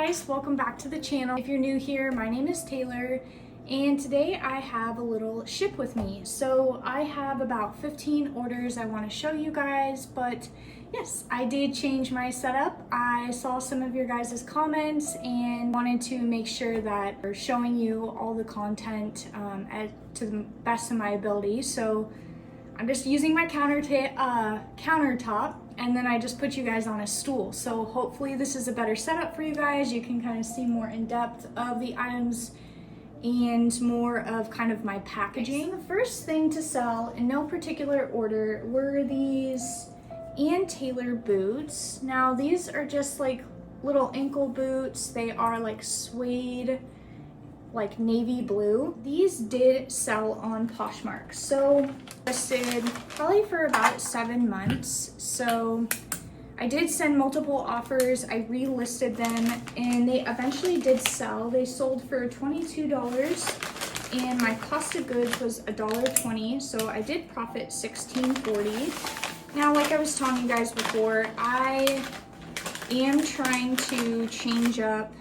guys, welcome back to the channel. If you're new here, my name is Taylor and today I have a little ship with me. So I have about 15 orders I want to show you guys, but yes, I did change my setup. I saw some of your guys' comments and wanted to make sure that we're showing you all the content to the best of my ability. So I'm just using my countertop, and then I just put you guys on a stool. So hopefully this is a better setup for you guys. You can kind of see more in depth of the items and more of kind of my packaging. So the first thing to sell in no particular order were these Ann Taylor boots. Now these are just like little ankle boots. They are like suede, like navy blue. These did sell on Poshmark. So listed probably for about 7 months. So I did send multiple offers. I relisted them and they eventually did sell. They sold for $22 and my cost of goods was $1.20. So I did profit $16.40. Now, like I was telling you guys before, I am trying to change up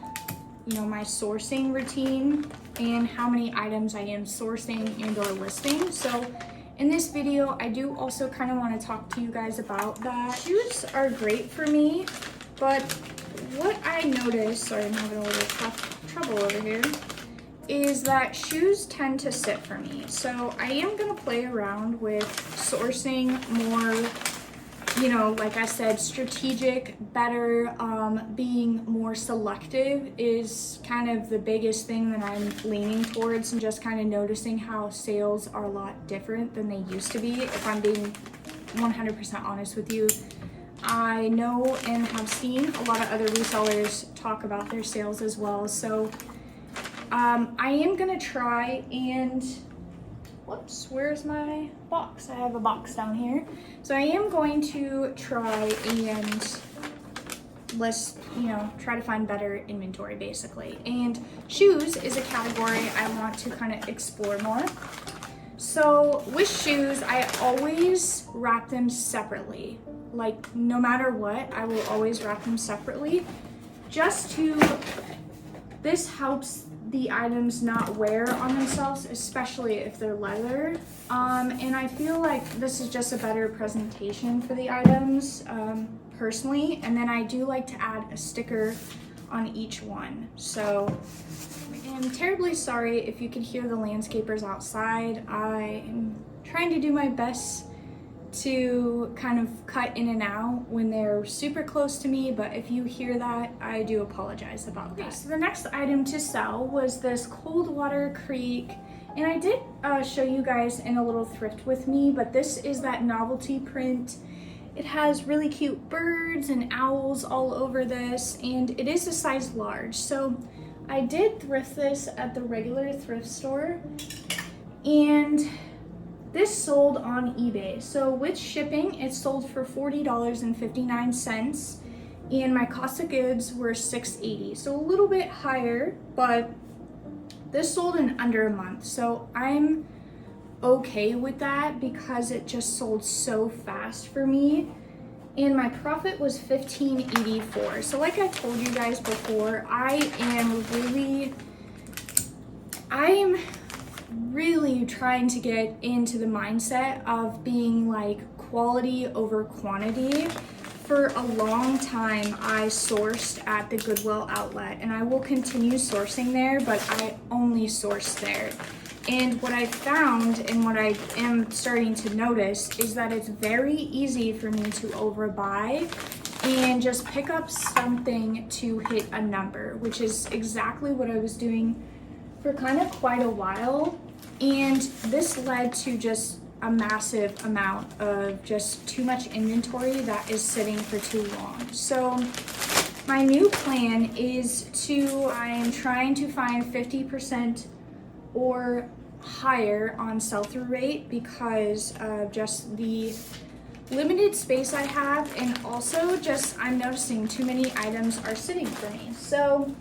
my sourcing routine and how many items I am sourcing and or listing. So in this video, I do also kind of want to talk to you guys about that. Shoes are great for me, but what I noticed, sorry, I'm having a little trouble over here, is that shoes tend to sit for me. So I am going to play around with sourcing more, like I said, strategic, better, being more selective is kind of the biggest thing that I'm leaning towards, and just kind of noticing how sales are a lot different than they used to be. If I'm being 100% honest with you, I know and have seen a lot of other resellers talk about their sales as well. So I am gonna try and, whoops, where's my box? I have a box down here. So I am going to try and list, try to find better inventory basically. And shoes is a category I want to kind of explore more. So with shoes, I always wrap them separately. Like no matter what, I will always wrap them separately. This helps the items not wear on themselves, especially if they're leather. And I feel like this is just a better presentation for the items, personally. And then I do like to add a sticker on each one. So I'm terribly sorry if you could hear the landscapers outside. I am trying to do my best to kind of cut in and out when they're super close to me, but if you hear that, I do apologize about that. So the next item to sell was this Coldwater Creek, and I did show you guys in a little thrift with me, but this is that novelty print. It has really cute birds and owls all over this, and it is a size large. So I did thrift this at the regular thrift store, and this sold on eBay. So with shipping, it sold for $40.59 and my cost of goods were $6.80. So a little bit higher, but this sold in under a month. So I'm okay with that because it just sold so fast for me. And my profit was $15.84. So like I told you guys before, I am really trying to get into the mindset of being like quality over quantity. For a long time, I sourced at the Goodwill outlet, and I will continue sourcing there, but I only source there. And what I found and what I am starting to notice is that it's very easy for me to overbuy and just pick up something to hit a number, which is exactly what I was doing for kind of quite a while. And this led to just a massive amount of just too much inventory that is sitting for too long. So my new plan is I'm trying to find 50% or higher on sell-through rate because of just the limited space I have, and also just I'm noticing too many items are sitting for me. So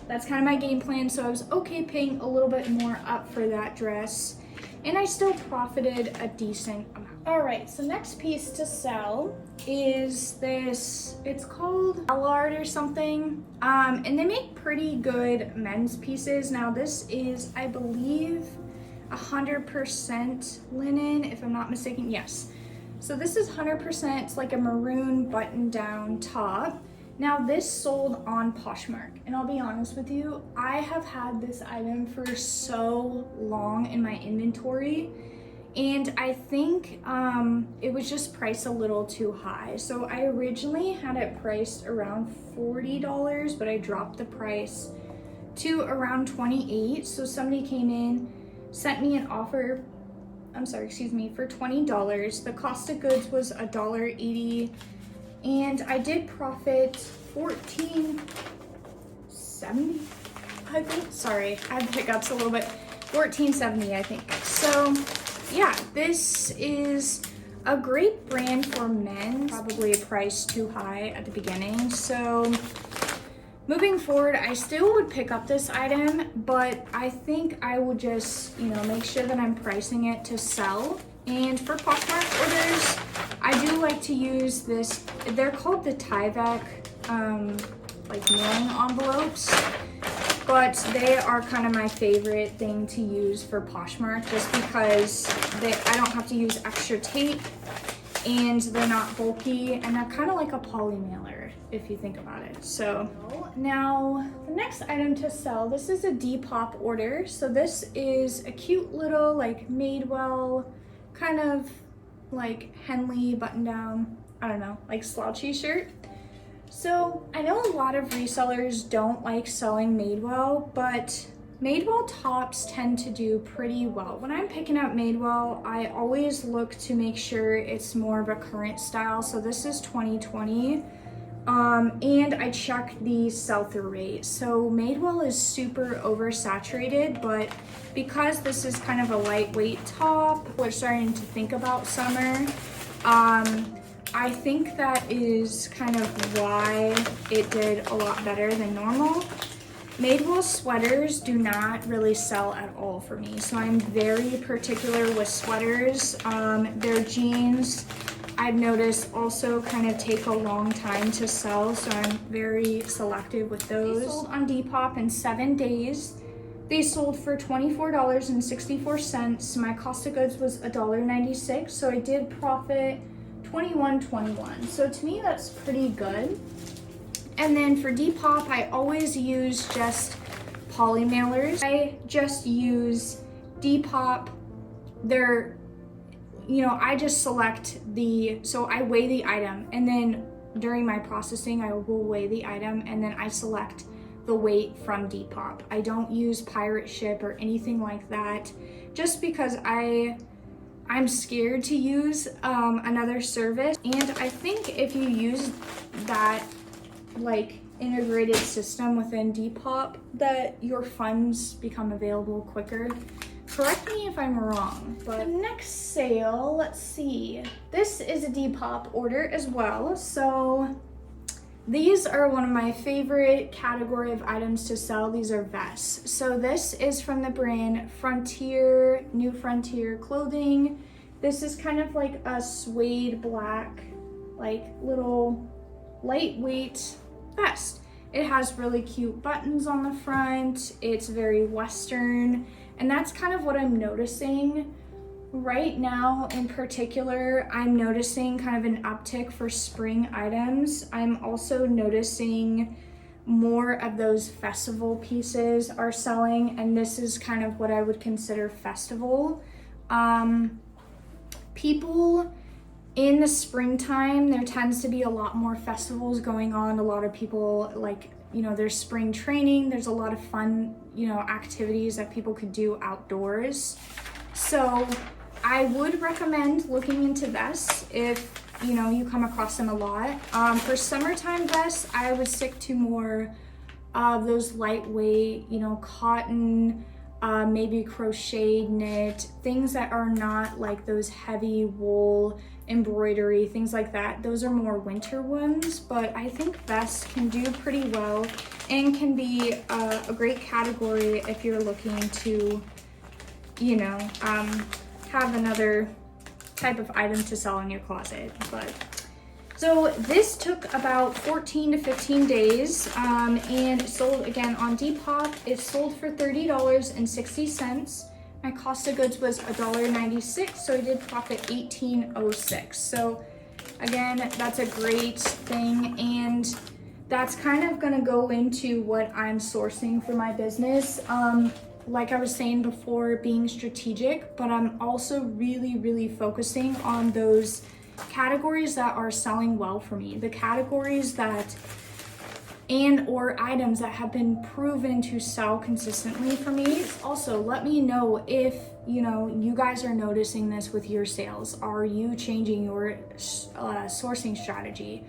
that's kind of my game plan. So I was okay paying a little bit more up for that dress, and I still profited a decent amount. All right, so next piece to sell is this, it's called Allard or something, and they make pretty good men's pieces. Now this is, I believe, 100% linen, if I'm not mistaken. Yes. So this is 100%, it's like a maroon button-down top. Now this sold on Poshmark, and I'll be honest with you, I have had this item for so long in my inventory, and I think it was just priced a little too high. So I originally had it priced around $40, but I dropped the price to around $28. So somebody came in, sent me an offer, for $20. The cost of goods was $1.80, and I did profit $14.70, I think. Sorry, I had hiccups a little bit. $14.70, I think. So yeah, this is a great brand for men, probably a price too high at the beginning. So moving forward, I still would pick up this item, but I think I would just, make sure that I'm pricing it to sell. And for Poshmark orders, I do like to use this, they're called the Tyvek, like mailing envelopes. But they are kind of my favorite thing to use for Poshmark, just because I don't have to use extra tape, and they're not bulky, and they're kind of like a poly mailer if you think about it. So now the next item to sell, this is a Depop order. So this is a cute little like Madewell kind of like Henley button down, I don't know, like slouchy shirt. So I know a lot of resellers don't like selling Madewell, but Madewell tops tend to do pretty well. When I'm picking up Madewell, I always look to make sure it's more of a current style. So this is 2020, and I check the sell-through rate. So Madewell is super oversaturated, but because this is kind of a lightweight top, we're starting to think about summer. I think that is kind of why it did a lot better than normal. Madewell sweaters do not really sell at all for me, so I'm very particular with sweaters. Their jeans, I've noticed, also kind of take a long time to sell, so I'm very selective with those. They sold on Depop in 7 days. They sold for $24.64. My cost of goods was $1.96, so I did profit $21.21. So to me, that's pretty good. And then for Depop, I always use just poly mailers. I just use Depop. I just select so I weigh the item, and then during my processing, I will weigh the item, and then I select the weight from Depop. I don't use Pirate Ship or anything like that, just because I'm scared to use another service. And I think if you use that like integrated system within Depop, that your funds become available quicker. Correct me if I'm wrong. But the next sale, let's see. This is a Depop order as well. So these are one of my favorite category of items to sell. These are vests. So this is from the brand New Frontier Clothing. This is kind of like a suede black, like little lightweight vest. It has really cute buttons on the front. It's very Western, and that's kind of what I'm noticing right now. In particular, I'm noticing kind of an uptick for spring items. I'm also noticing more of those festival pieces are selling, and this is kind of what I would consider festival. People in the springtime, there tends to be a lot more festivals going on. A lot of people, like, there's spring training. There's a lot of fun, activities that people could do outdoors. So I would recommend looking into vests if, you come across them a lot. For summertime vests, I would stick to more of those lightweight, cotton, maybe crocheted, knit, things that are not like those heavy wool embroidery, things like that. Those are more winter ones, but I think vests can do pretty well and can be a great category if you're looking to, have type of item to sell in your closet. But so this took about 14 to 15 days, and it sold again on Depop. It sold for $30.60. My cost of goods was $1.96, so I did profit $18.06. So again, that's a great thing, and that's kind of gonna go into what I'm sourcing for my business. Like I was saying before, being strategic, but I'm also really focusing on those categories that are selling well for me, the categories that or items that have been proven to sell consistently for me. Also, let me know if you guys are noticing this with your sales. Are you changing your sourcing strategy?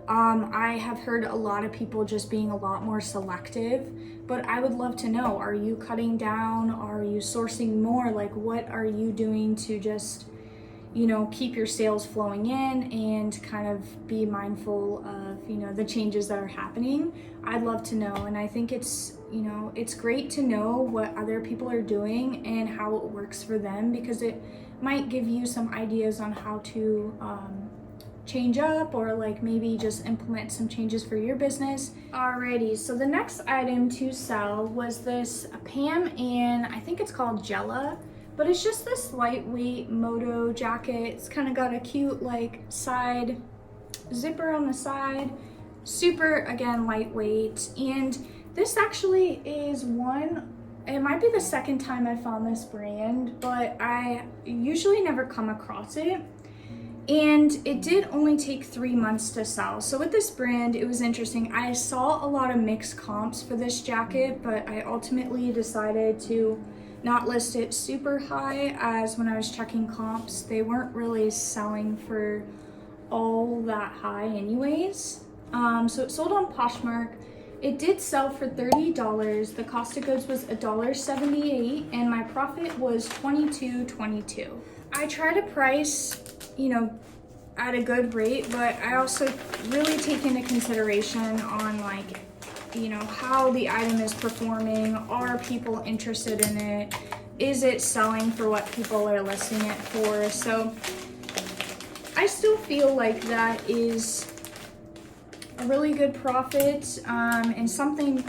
I have heard a lot of people just being a lot more selective, but I would love to know, are you cutting down? Are you sourcing more? Like, what are you doing to just keep your sales flowing in and kind of be mindful of, the changes that are happening? I'd love to know. And I think it's great to know what other people are doing and how it works for them, because it might give you some ideas on how to change up, or like maybe just implement some changes for your business. Alrighty, so the next item to sell was this Pam, and I think it's called Jella. But it's just this lightweight moto jacket. It's kind of got a cute like side zipper on the side. Super, again, lightweight. And this actually is it might be the second time I found this brand, but I usually never come across it. And it did only take 3 months to sell. So with this brand, it was interesting. I saw a lot of mixed comps for this jacket, but I ultimately decided to not list it super high, as when I was checking comps, they weren't really selling for all that high anyways. So it sold on Poshmark. It did sell for $30. The cost of goods was $1.78, and my profit was $22.22. I try to price, at a good rate, but I also really take into consideration on like, how the item is performing. Are people interested in it? Is it selling for what people are listing it for? So I still feel like that is a really good profit, and something,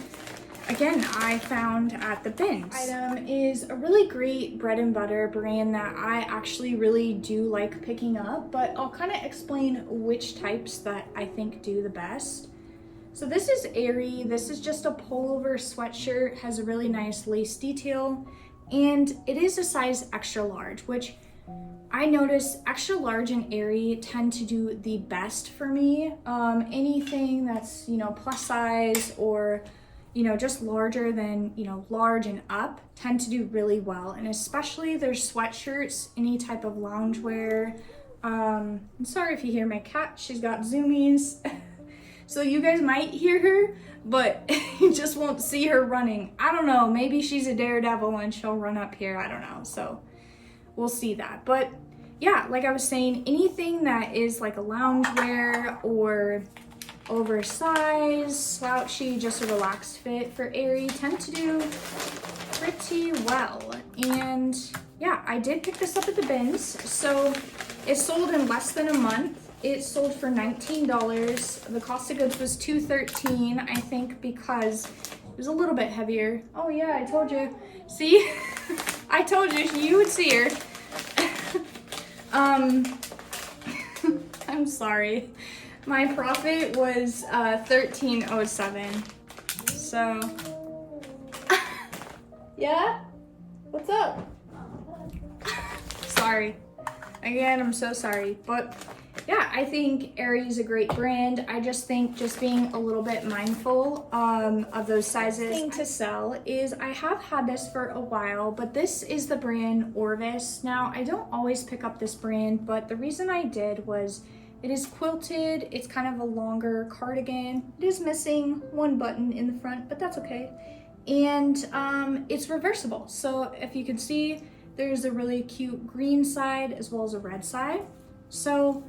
again, I found at the bins. Item is a really great bread and butter brand that I actually really do like picking up, but I'll kind of explain which types that I think do the best. So this is Airy. This is just a pullover sweatshirt, has a really nice lace detail, and it is a size extra large, which I notice extra large and Airy tend to do the best for me. Anything that's, plus size or, just larger than, large and up tend to do really well. And especially their sweatshirts, any type of loungewear. I'm sorry if you hear my cat, she's got zoomies. So you guys might hear her, but you just won't see her running. I don't know, maybe she's a daredevil and she'll run up here, I don't know. So we'll see that. But yeah, like I was saying, anything that is like a loungewear or oversized, slouchy, just a relaxed fit for Airy tend to do pretty well. And yeah, I did pick this up at the bins. So it sold in less than a month. It sold for $19. The cost of goods was $2.13, I think, because it was a little bit heavier. Oh yeah, I told you. See? I told you would see her. I'm sorry. My profit was $13.07. So yeah? What's up? Sorry. Again, I'm so sorry. But yeah, I think Airy is a great brand. I just think just being a little bit mindful of those sizes. The thing to sell is, I have had this for a while, but this is the brand Orvis. Now, I don't always pick up this brand, but the reason I did was it is quilted. It's kind of a longer cardigan. It is missing one button in the front, but that's okay. And it's reversible. So if you can see, there's a really cute green side as well as a red side. So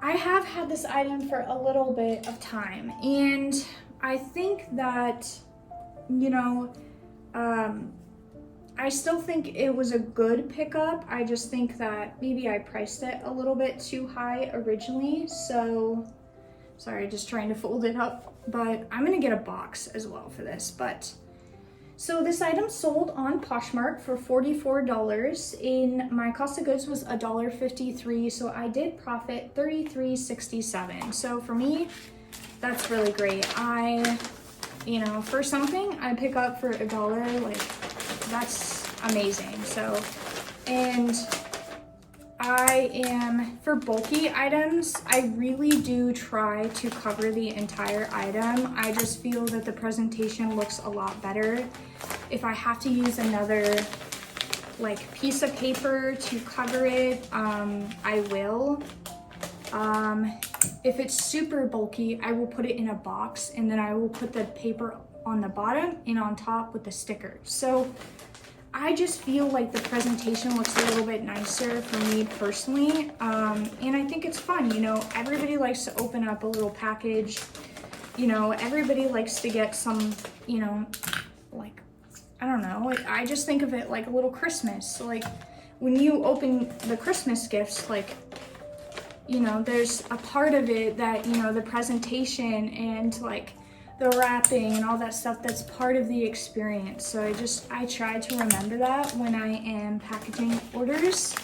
I have had this item for a little bit of time, and I think that, I still think it was a good pickup. I just think that maybe I priced it a little bit too high originally. So, sorry, just trying to fold it up. But I'm gonna get a box as well for this. But so this item sold on Poshmark for $44. In my cost of goods was $1.53. So I did profit $33.67. So for me, that's really great. You know, for something I pick up for $1, like, that's amazing. So, and for bulky items, I really do try to cover the entire item. I just feel that the presentation looks a lot better. If I have to use another like piece of paper to cover it, I will. If it's super bulky, I will put it in a box and then I will put the paper on the bottom and on top with the sticker. So I just feel like the presentation looks a little bit nicer for me personally. And I think it's fun, you know, everybody likes to open up a little package. You know, everybody likes to get some, you know, like, I don't know, I just think of it like a little Christmas. Like when you open the Christmas gifts, like, you know, there's a part of it that, you know, the presentation and like the wrapping and all that stuff, that's part of the experience. So I try to remember that when I am packaging orders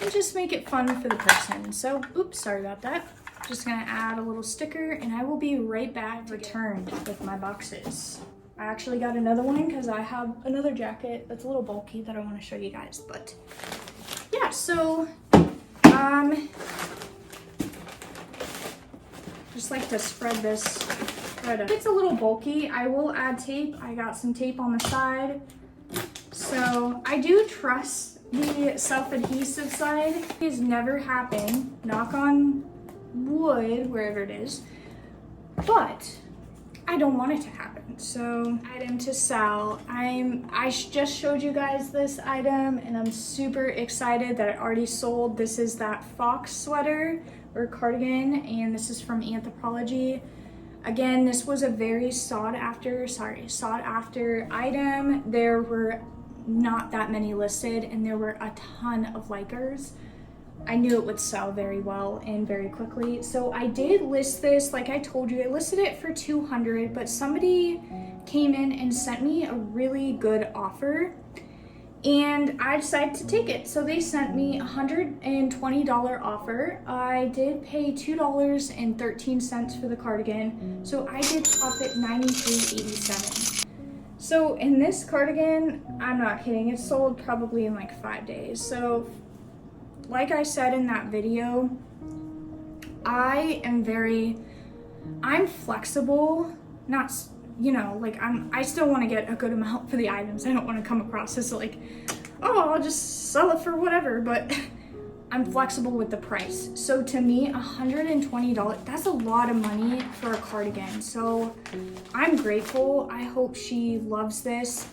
and just make it fun for the person. So, oops, sorry about that. Just gonna add a little sticker and I will be right back returned with my boxes. I actually got another one because I have another jacket that's a little bulky that I want to show you guys. But yeah, so just like to spread this right up. It's a little bulky. I will add tape. I got some tape on the side. So I do trust the self-adhesive side. It has never happened, knock on wood, wherever it is, but I don't want it to happen. So, item to sell. I just showed you guys this item and I'm super excited that it already sold. This is that fox sweater or cardigan, and this is from Anthropologie. Again, this was a very sought after item. There were not that many listed and there were a ton of likers. I knew it would sell very well and very quickly. So I did list this, like I told you, I listed it for $200, but somebody came in and sent me a really good offer and I decided to take it. So they sent me a $120 offer. I did pay $2.13 for the cardigan. So I did profit $93.87. So in this cardigan, I'm not kidding, it sold probably in like 5 days. So like I said in that video, I'm flexible, not, you know, like I still want to get a good amount for the items. I don't want to come across as like, oh, I'll just sell it for whatever, but I'm flexible with the price. So to me, $120, that's a lot of money for a cardigan. So I'm grateful. I hope she loves this.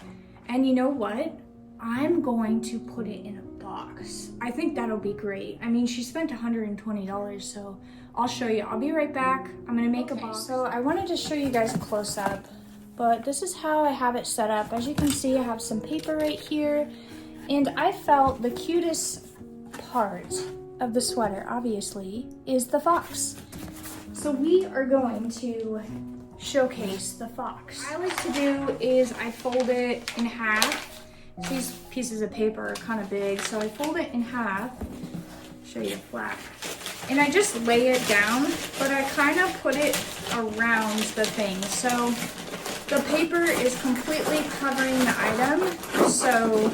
And you know what? I'm going to put it in a box. I think that'll be great. I mean, she spent $120, so I'll show you. I'll be right back. I'm gonna make a box. So I wanted to show you guys a close-up, but this is how I have it set up. As you can see, I have some paper right here, and I felt the cutest part of the sweater, obviously, is the fox. So we are going to showcase the fox. What I like to do is I fold it in half. These pieces of paper are kind of big, so I fold it in half, show you flat, and I just lay it down, but I kind of put it around the thing, so the paper is completely covering the item. So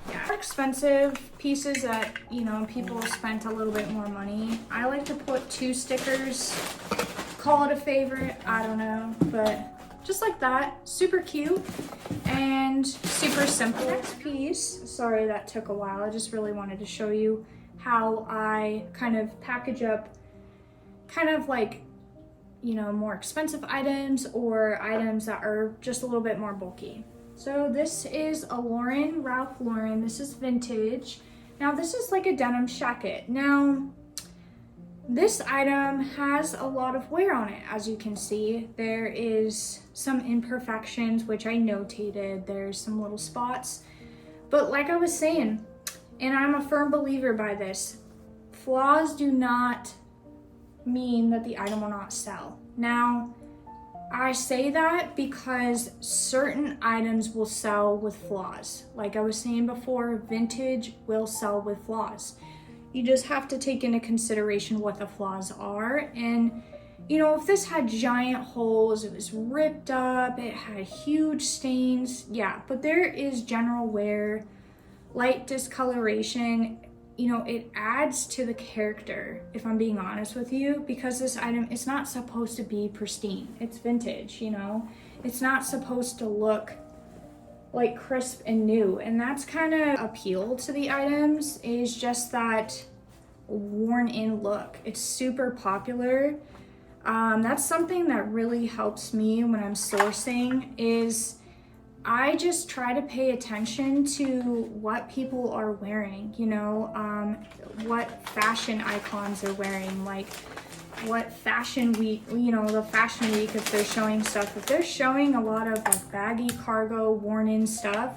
yeah, expensive pieces that, you know, people spent a little bit more money. I like to put 2 stickers, call it a favorite, I don't know, but just like that, super cute and super simple. Next piece, sorry that took a while, I just really wanted to show you how I kind of package up kind of like, you know, more expensive items or items that are just a little bit more bulky. So this is a Ralph Lauren, this is vintage. Now this is like a denim jacket. Now, this item has a lot of wear on it, as you can see. There is some imperfections, which I notated. There's some little spots. But like I was saying, and I'm a firm believer by this, flaws do not mean that the item will not sell. Now, I say that because certain items will sell with flaws. Like I was saying before, vintage will sell with flaws. You just have to take into consideration what the flaws are. And you know, if this had giant holes, it was ripped up, it had huge stains, yeah. But there is general wear, light discoloration. You know, it adds to the character, if I'm being honest with you, because this item is not supposed to be pristine. It's vintage, you know? It's not supposed to look like crisp and new. And that's kind of appeal to the items, is just that worn in look. It's super popular. That's something that really helps me when I'm sourcing, is I just try to pay attention to what people are wearing, you know, what fashion icons are wearing, like what fashion week, you know, the fashion week, if they're showing stuff, if they're showing a lot of like baggy cargo worn in stuff,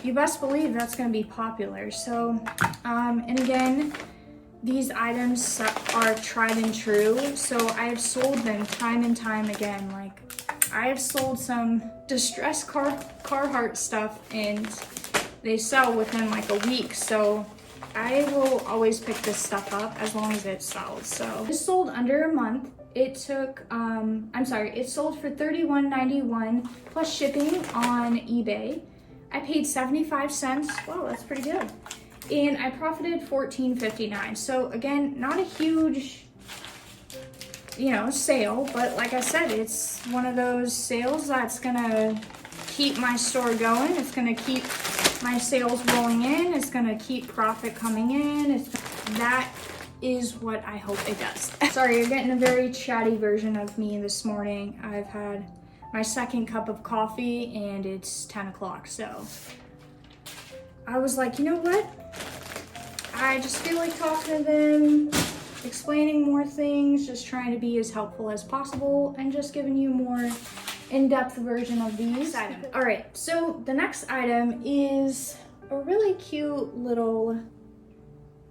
you best believe that's going to be popular. So, and again, these items are tried and true, so I've sold them time and time again. Like, I have sold some distressed Carhartt stuff and they sell within like a week, so I will always pick this stuff up as long as it sells. So it sold under a month. It took, it sold for $31.91 plus shipping on eBay. I paid 75 cents. Wow, that's pretty good. And I profited $14.59. So again, not a huge, you know, sale, but like I said, it's one of those sales that's gonna keep my store going. It's gonna keep my sales rolling in. It's gonna keep profit coming in. That is what I hope it does. Sorry, you're getting a very chatty version of me this morning. I've had my second cup of coffee and it's 10 o'clock, so I was like, you know what? I just feel like talking to them, explaining more things, just trying to be as helpful as possible, and just giving you more in-depth version of these items. All right, so the next item is a really cute little,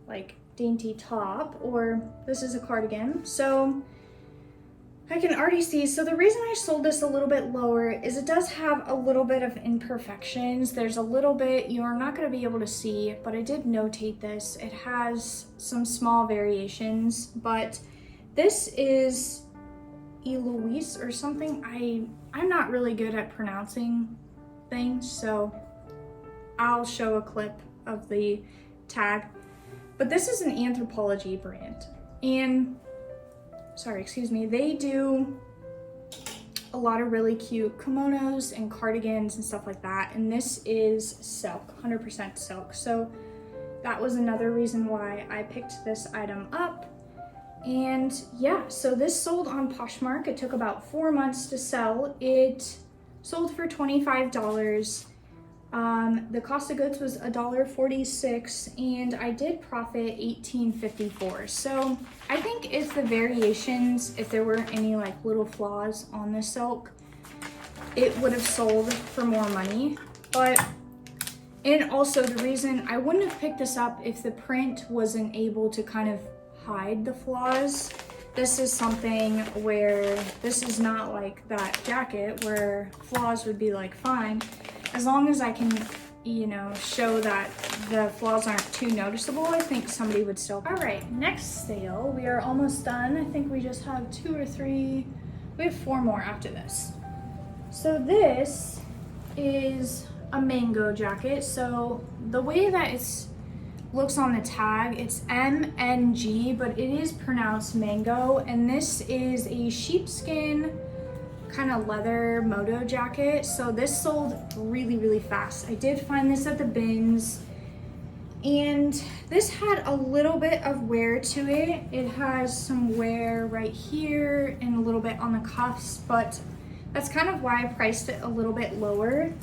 like, dainty top, or this is a cardigan. So I can already see, so the reason I sold this a little bit lower is it does have a little bit of imperfections. There's a little bit you're not going to be able to see, but I did notate this. It has some small variations, but this is Eloise or something. I'm not really good at pronouncing things, so I'll show a clip of the tag. But this is an Anthropology brand, and they do a lot of really cute kimonos and cardigans and stuff like that. And this is silk, 100% silk. So that was another reason why I picked this item up. And yeah, so this sold on Poshmark. It took about 4 months to sell. It sold for $25. The cost of goods was $1.46, and I did profit $18.54. So I think if the variations, if there were any like little flaws on the silk, it would have sold for more money. But, and also the reason I wouldn't have picked this up if the print wasn't able to kind of hide the flaws. This is something where this is not like that jacket where flaws would be like fine. As long as I can, you know, show that the flaws aren't too noticeable, I think somebody would still. All right, next sale. We are almost done. I think we just have 2 or 3. We have 4 more after this. So this is a mango jacket. So the way that it looks on the tag, it's MNG, but it is pronounced mango. And this is a sheepskin kind of leather moto jacket. So this sold really fast. I did find this at the bins, and this had a little bit of wear to it. It has some wear right here and a little bit on the cuffs, but that's kind of why I priced it a little bit lower.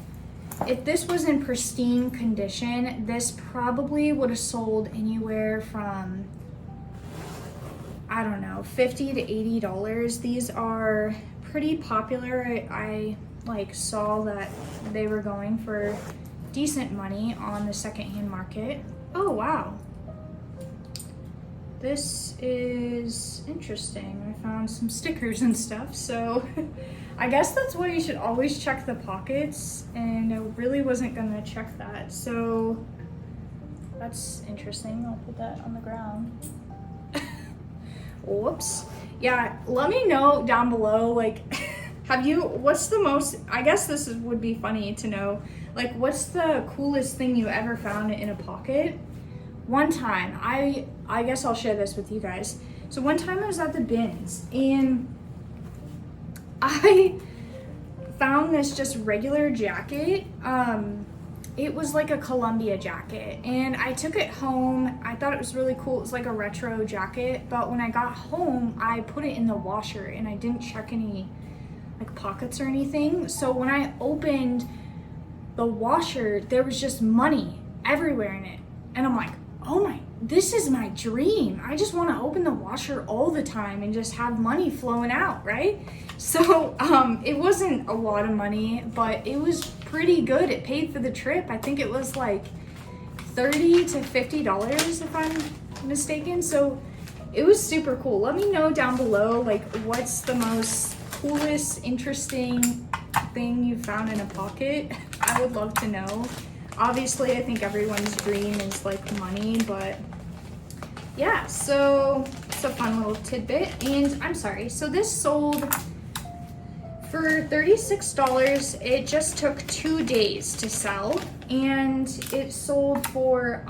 If this was in pristine condition, this probably would have sold anywhere from, I don't know, $50 to $80. These are pretty popular. I like saw that they were going for decent money on the secondhand market. Oh, wow. This is interesting. I found some stickers and stuff, so I guess that's why you should always check the pockets, and I really wasn't gonna check that, so that's interesting. I'll put that on the ground. Whoops. Yeah, let me know down below, like, what's the most, I guess this would be funny to know, like, what's the coolest thing you ever found in a pocket? One time, I guess I'll share this with you guys. So one time I was at the bins and I found this just regular jacket. It was like a Columbia jacket, and I took it home. I thought it was really cool. It was like a retro jacket, but when I got home, I put it in the washer and I didn't check any like pockets or anything. So when I opened the washer, there was just money everywhere in it. And I'm like, oh my, this is my dream. I just want to open the washer all the time and just have money flowing out, right? So it wasn't a lot of money, but it was pretty good. It paid for the trip. I think it was like $30 to $50 if I'm mistaken. So it was super cool. Let me know down below, like, what's the most coolest, interesting thing you found in a pocket? I would love to know. Obviously, I think everyone's dream is like money, but yeah, so it's a fun little tidbit. And I'm sorry, so this sold for $36. It just took 2 days to sell, and it sold for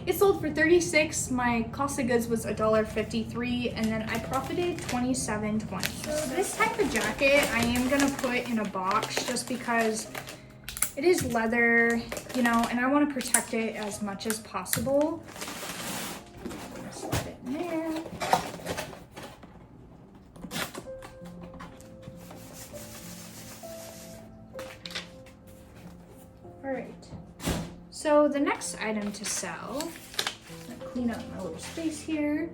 it sold for $36. My cost of goods was $1.53, and then I profited $27.20. So this type of jacket I am gonna put in a box just because it is leather, you know, and I want to protect it as much as possible. Slide it in there. All right. So the next item to sell, I'm gonna clean up my little space here,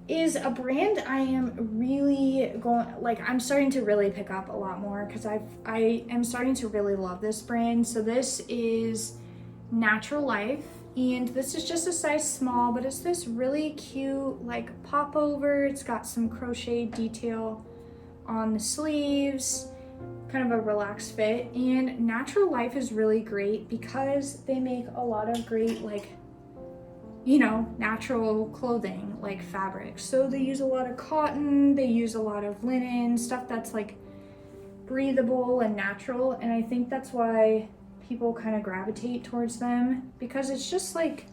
is a brand I am really I'm starting to really pick up a lot more because I am starting to really love this brand. So this is Natural Life, and this is just a size small, but it's this really cute like popover. It's got some crochet detail on the sleeves, kind of a relaxed fit. And Natural Life is really great because they make a lot of great, like, you know, natural clothing, like fabrics. So they use a lot of cotton, they use a lot of linen, stuff that's like breathable and natural. And I think that's why people kind of gravitate towards them, because it's just like,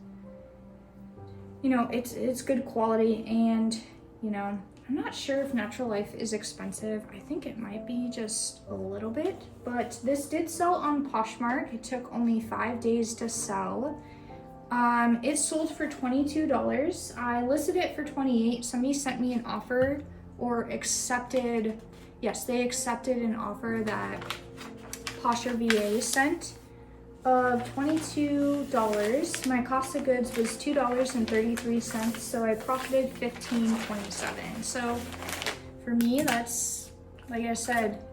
you know, it's good quality. And, you know, I'm not sure if Natural Life is expensive. I think it might be just a little bit, but this did sell on Poshmark. It took only 5 days to sell. It sold for $22. I listed it for $28. Somebody sent me an offer, or accepted, yes, they accepted an offer that Posher VA sent of $22. My cost of goods was $2.33, so I profited $15.27. So for me, that's, like I said,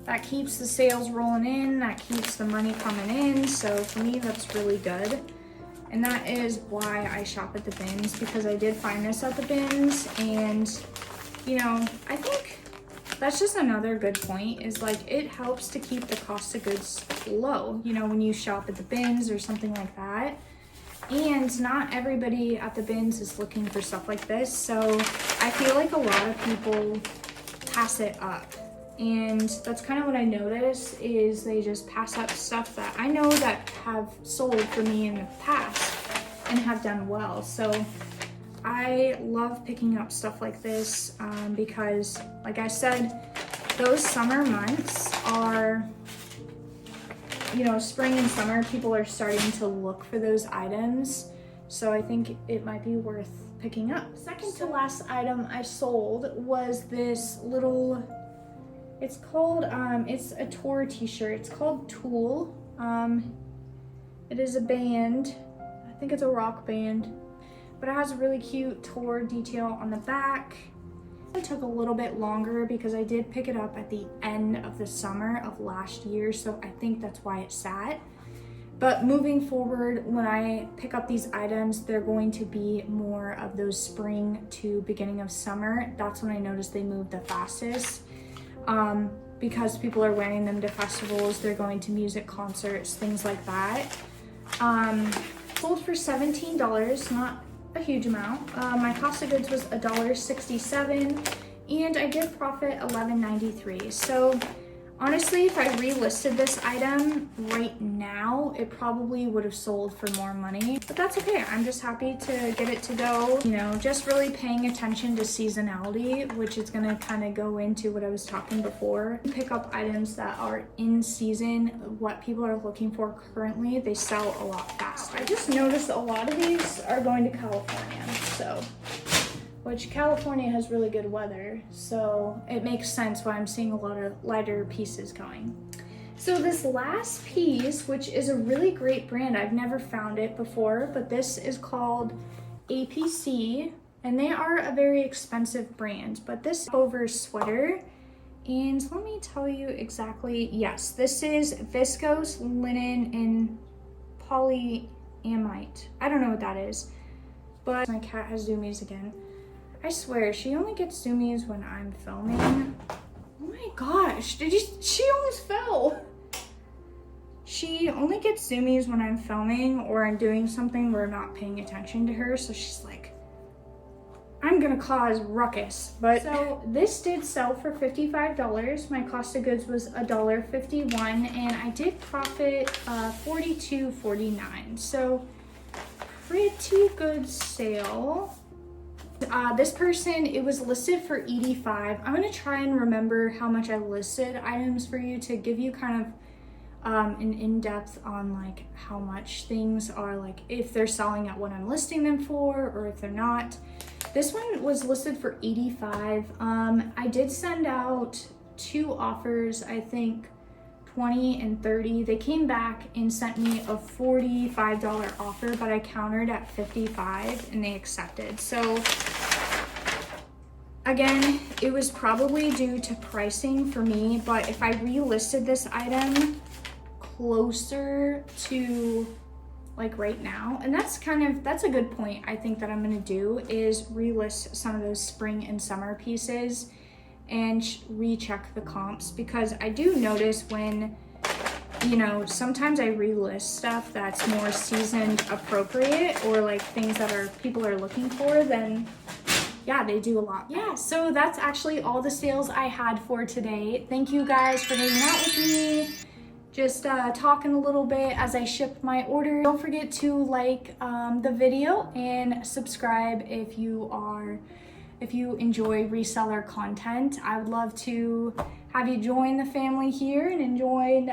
that keeps the sales rolling in, that keeps the money coming in. So for me, that's really good. And that is why I shop at the bins, because I did find this at the bins. And, you know, I think that's just another good point, is like, it helps to keep the cost of goods low, you know, when you shop at the bins or something like that. And not everybody at the bins is looking for stuff like this. So I feel like a lot of people pass it up. And that's kind of what I notice, is they just pass up stuff that I know that have sold for me in the past and have done well. So I love picking up stuff like this because, like I said, those summer months are, you know, spring and summer, people are starting to look for those items. So I think it might be worth picking up. Second to last item I sold was this little, it's called, it's a tour t-shirt. It's called Tool. It is a band. I think it's a rock band, but it has a really cute tour detail on the back. It took a little bit longer because I did pick it up at the end of the summer of last year, so I think that's why it sat. But moving forward, when I pick up these items, they're going to be more of those spring to beginning of summer. That's when I noticed they move the fastest. Because people are wearing them to festivals, they're going to music concerts, things like that. Sold for $17, not a huge amount. My cost of goods was $1.67, and I did profit $11.93. So honestly, if I relisted this item right now, it probably would have sold for more money, but that's okay. I'm just happy to get it to go. You know, just really paying attention to seasonality, which is gonna kind of go into what I was talking before. Pick up items that are in season, what people are looking for currently, they sell a lot faster. I just noticed a lot of these are going to California, so. Which California has really good weather, so it makes sense why I'm seeing a lot of lighter pieces going. So this last piece, which is a really great brand, I've never found it before, but this is called APC, and they are a very expensive brand, but this over sweater, and let me tell you exactly, yes, this is viscose linen and polyamide. I don't know what that is, but my cat has zoomies again. I swear, she only gets zoomies when I'm filming. Oh my gosh, she almost fell. She only gets zoomies when I'm filming or I'm doing something where I'm not paying attention to her, so she's like, I'm gonna cause ruckus. But so this did sell for $55. My cost of goods was $1.51, and I did profit $42.49. So pretty good sale. This person, it was listed for $85. I'm gonna try and remember how much I listed items for you to give you kind of an in-depth on like how much things are, like if they're selling at what I'm listing them for or if they're not. This one was listed for $85. I did send out 2 offers, I think 20 and 30. They came back and sent me a $45 offer, but I countered at $55 and they accepted. So again, it was probably due to pricing for me, but if I relisted this item closer to like right now, and that's a good point I think that I'm gonna do, is relist some of those spring and summer pieces and recheck the comps, because I do notice when, you know, sometimes I relist stuff that's more season appropriate or like things that people are looking for, then yeah, they do a lot. Yeah, so that's actually all the sales I had for today. Thank you guys for hanging out with me, just talking a little bit as I ship my order. Don't forget to like the video and subscribe if you enjoy reseller content. I would love to have you join the family here and enjoy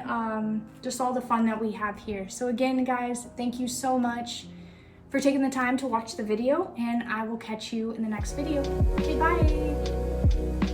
just all the fun that we have here. So again, guys, thank you so much for taking the time to watch the video, and I will catch you in the next video. Okay, bye.